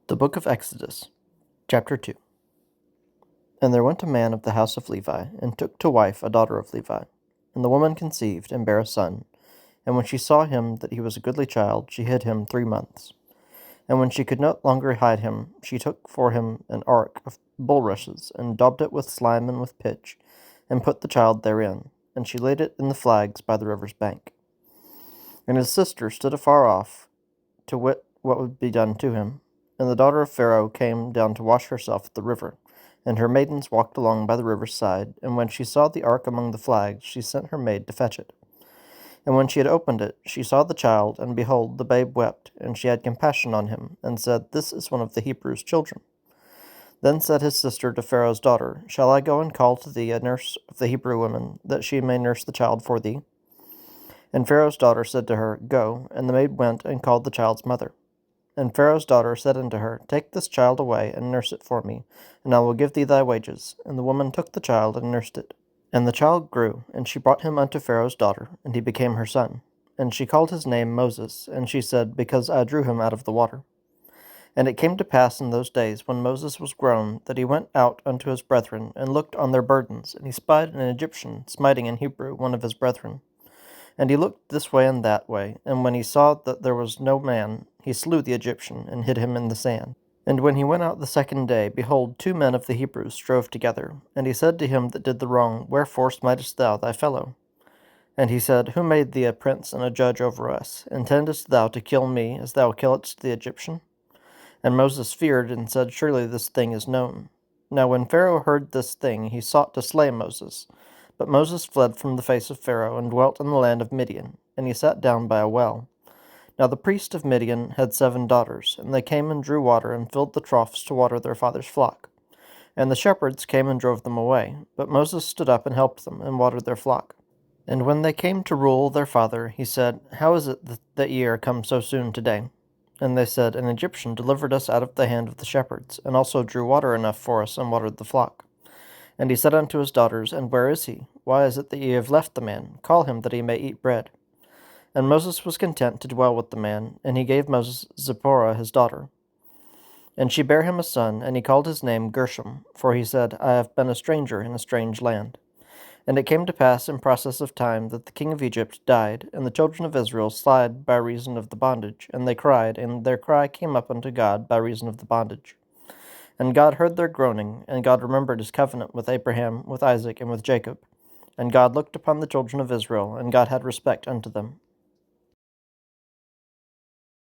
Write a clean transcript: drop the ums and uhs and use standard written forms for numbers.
The Book of Exodus, Chapter 2. And there went a man of the house of Levi, and took to wife a daughter of Levi. And the woman conceived, and bare a son. And when she saw him that he was a goodly child, she hid him 3 months. And when she could no longer hide him, she took for him an ark of bulrushes, and daubed it with slime and with pitch, and put the child therein. And she laid it in the flags by the river's bank. And his sister stood afar off, to wit what would be done to him. And the daughter of Pharaoh came down to wash herself at the river, and her maidens walked along by the river's side. And when she saw the ark among the flags, she sent her maid to fetch it. And when she had opened it, she saw the child, and behold, the babe wept, and she had compassion on him, and said, This is one of the Hebrews' children. Then said his sister to Pharaoh's daughter, Shall I go and call to thee a nurse of the Hebrew women, that she may nurse the child for thee? And Pharaoh's daughter said to her, Go. And the maid went and called the child's mother. And Pharaoh's daughter said unto her, Take this child away, and nurse it for me, and I will give thee thy wages. And the woman took the child, and nursed it. And the child grew, and she brought him unto Pharaoh's daughter, and he became her son. And she called his name Moses, and she said, Because I drew him out of the water. And it came to pass in those days, when Moses was grown, that he went out unto his brethren, and looked on their burdens, and he spied an Egyptian smiting in Hebrew one of his brethren. And he looked this way and that way, and when he saw that there was no man, he slew the Egyptian, and hid him in the sand. And when he went out the second day, behold, 2 men of the Hebrews strove together. And he said to him that did the wrong, Wherefore smitest thou thy fellow? And he said, Who made thee a prince and a judge over us? Intendest thou to kill me, as thou killedst the Egyptian? And Moses feared, and said, Surely this thing is known. Now when Pharaoh heard this thing, he sought to slay Moses. But Moses fled from the face of Pharaoh, and dwelt in the land of Midian, and he sat down by a well. Now the priest of Midian had 7 daughters, and they came and drew water, and filled the troughs to water their father's flock. And the shepherds came and drove them away, but Moses stood up and helped them, and watered their flock. And when they came to rule their father, he said, How is it that ye are come so soon today? And they said, An Egyptian delivered us out of the hand of the shepherds, and also drew water enough for us, and watered the flock. And he said unto his daughters, And where is he? Why is it that ye have left the man? Call him, that he may eat bread. And Moses was content to dwell with the man, and he gave Moses Zipporah his daughter. And she bare him a son, and he called his name Gershom, for he said, I have been a stranger in a strange land. And it came to pass in process of time that the king of Egypt died, and the children of Israel sighed by reason of the bondage, and they cried, and their cry came up unto God by reason of the bondage. And God heard their groaning, and God remembered his covenant with Abraham, with Isaac, and with Jacob. And God looked upon the children of Israel, and God had respect unto them.